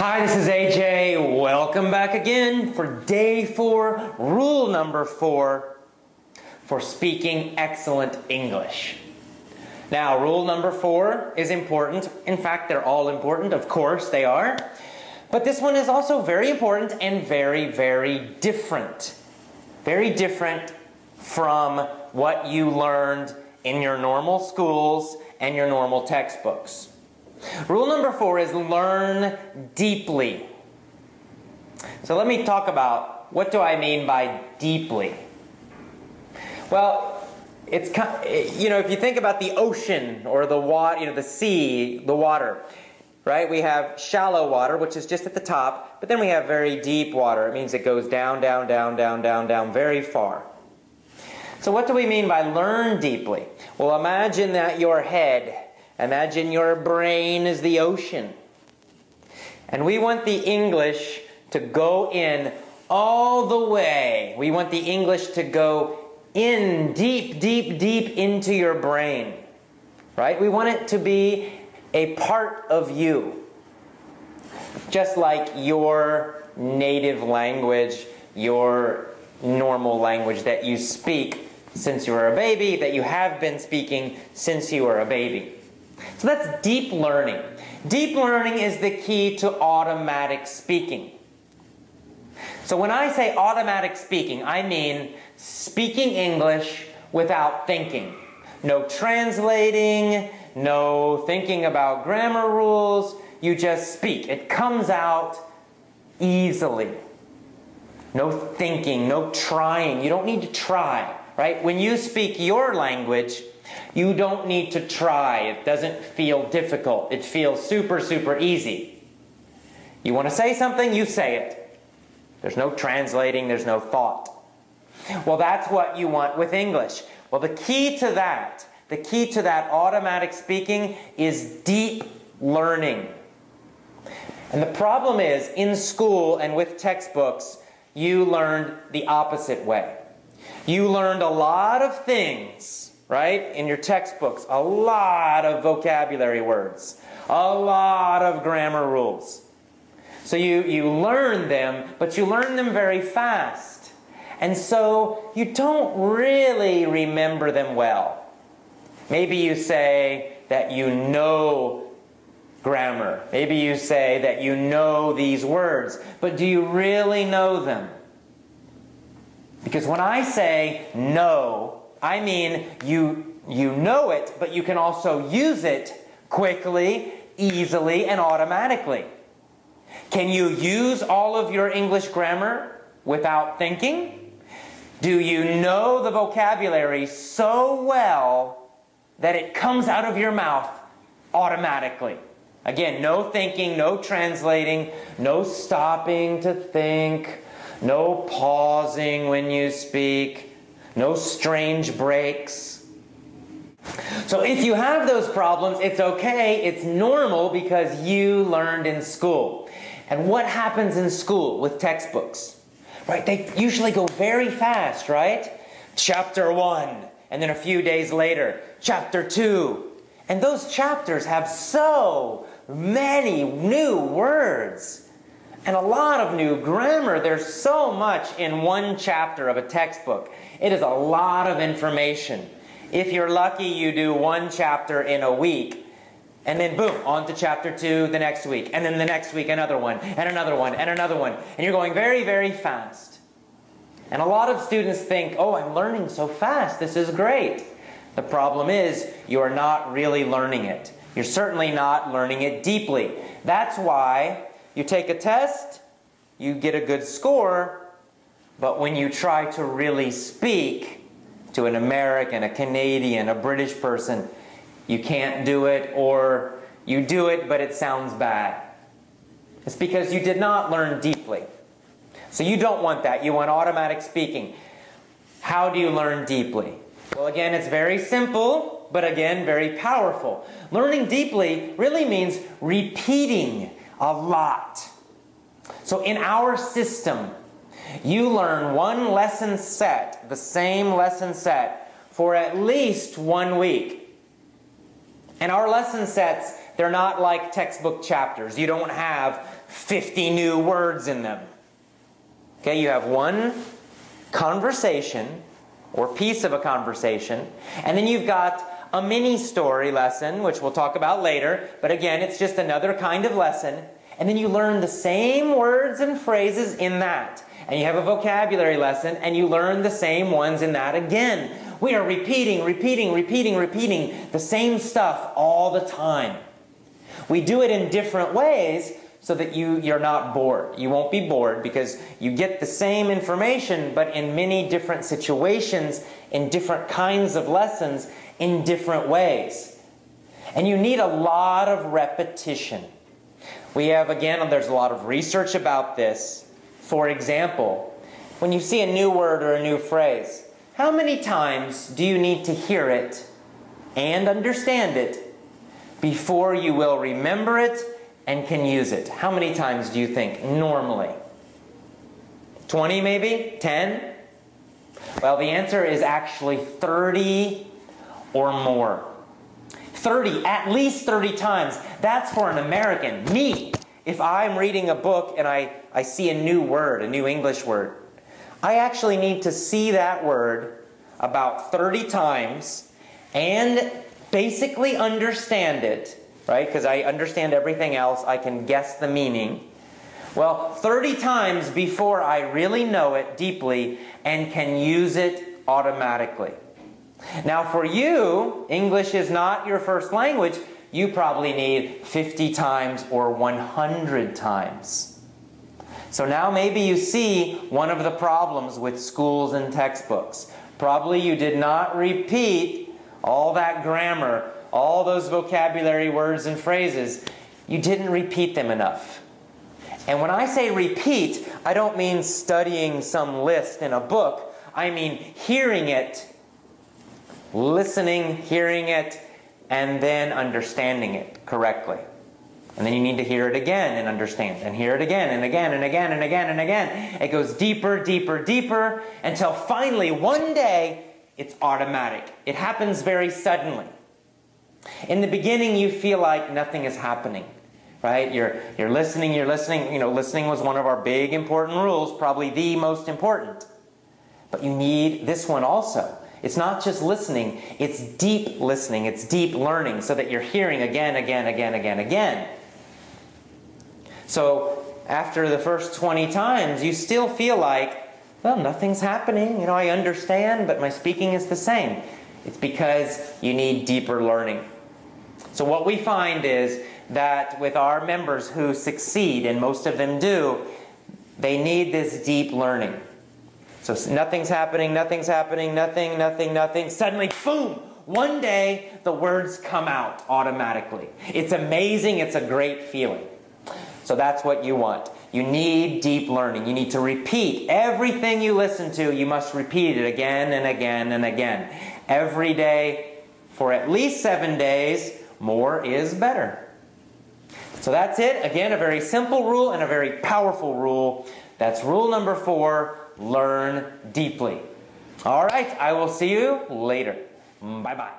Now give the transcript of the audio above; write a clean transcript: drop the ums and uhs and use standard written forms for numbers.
Hi, this is AJ. Welcome back again for day 4, rule number 4 for speaking excellent English. Now, rule number 4 is important. In fact, they're all important. Of course, they are. But this one is also very important and very, very different. Very different from what you learned in your normal schools and your normal textbooks. Rule number 4 is learn deeply. So let me talk about what do I mean by deeply. Well, it's if you think about the ocean or the water, the sea, the water, right? We have shallow water, which is just at the top, but then we have very deep water. It means it goes down, down, down, down, down, down, very far. So what do we mean by learn deeply? Well, imagine that your head, imagine your brain is the ocean. And we want the English to go in all the way. We want the English to go in deep, deep, deep into your brain. Right? We want it to be a part of you. Just like your native language, your normal language that you speak since you were a baby, that you have been speaking since you were a baby. So that's deep learning. Deep learning is the key to automatic speaking. So when I say automatic speaking, I mean speaking English without thinking. No translating, no thinking about grammar rules. You just speak. It comes out easily. No thinking, no trying. You don't need to try, right? When you speak your language, you don't need to try. It doesn't feel difficult. It feels super, super easy. You want to say something, you say it. There's no translating, there's no thought. Well, that's what you want with English. Well, the key to that automatic speaking is deep learning. And the problem is, in school and with textbooks, you learned the opposite way. You learned a lot of things, right? In your textbooks, a lot of vocabulary words, a lot of grammar rules. So you learn them, but you learn them very fast. And so you don't really remember them well. Maybe you say that you know grammar. Maybe you say that you know these words, but do you really know them? Because when I say know, I mean you know it, but you can also use it quickly, easily, and automatically. Can you use all of your English grammar without thinking? Do you know the vocabulary so well that it comes out of your mouth automatically? Again, no thinking, no translating, no stopping to think, no pausing when you speak, no strange breaks. So if you have those problems, it's okay, it's normal because you learned in school. And what happens in school with textbooks? Right, they usually go very fast, right? Chapter 1, and then a few days later, chapter 2. And those chapters have so many new words and a lot of new grammar. There's so much in one chapter of a textbook. It is a lot of information. If you're lucky, you do one chapter in a week, and then boom, on to chapter 2 the next week, and then the next week another one, and another one, and another one. And you're going very, very fast. And a lot of students think, oh, I'm learning so fast, this is great. The problem is, you're not really learning it. You're certainly not learning it deeply. That's why you take a test, you get a good score, but when you try to really speak to an American, a Canadian, a British person, you can't do it, or you do it, but it sounds bad. It's because you did not learn deeply. So you don't want that. You want automatic speaking. How do you learn deeply? Well, again, it's very simple, but again, very powerful. Learning deeply really means repeating a lot. So in our system, you learn one lesson set, the same lesson set, for at least 1 week. And our lesson sets, They're not like textbook chapters. You don't have 50 new words in them. Okay, you have one conversation or piece of a conversation, and then you've got a mini story lesson, which we'll talk about later, but again, it's just another kind of lesson, and then you learn the same words and phrases in that. And you have a vocabulary lesson, and you learn the same ones in that again. We are repeating the same stuff all the time. We do it in different ways so that you're not bored. You won't be bored because you get the same information, but in many different situations, in different kinds of lessons, in different ways. And you need a lot of repetition. We have, again, there's a lot of research about this. For example, when you see a new word or a new phrase, how many times do you need to hear it and understand it before you will remember it and can use it? How many times do you think normally? 20 maybe? 10? Well, the answer is actually 30 or more. 30, at least 30 times. That's for an American. Me, if I'm reading a book and I see a new word, a new English word, I actually need to see that word about 30 times and basically understand it, right? Because I understand everything else. I can guess the meaning. Well, 30 times before I really know it deeply and can use it automatically. Now for you, English is not your first language. You probably need 50 times or 100 times. So now maybe you see one of the problems with schools and textbooks. Probably you did not repeat all that grammar, all those vocabulary words and phrases. You didn't repeat them enough. And when I say repeat, I don't mean studying some list in a book. I mean hearing it, listening, hearing it, and then understanding it correctly. And then you need to hear it again and understand, and hear it again and again and again and again and again. It goes deeper, deeper, deeper, until finally one day it's automatic. It happens very suddenly. In the beginning you feel like nothing is happening, right? You're listening, you're listening. You know, listening was one of our big important rules, probably the most important. But you need this one also. It's not just listening, it's deep listening, it's deep learning, so that you're hearing again, again, again, again, again. So after the first 20 times, you still feel like, well, nothing's happening. You know, I understand, but my speaking is the same. It's because you need deeper learning. So what we find is that with our members who succeed, and most of them do, they need this deep learning. So nothing's happening, nothing's happening, nothing, nothing, nothing. Suddenly, boom! One day, the words come out automatically. It's amazing. It's a great feeling. So that's what you want. You need deep learning. You need to repeat everything you listen to. You must repeat it again and again and again. Every day for at least 7 days. More is better. So that's it. Again, a very simple rule and a very powerful rule. That's rule number 4. Learn deeply. All right, I will see you later. Bye-bye.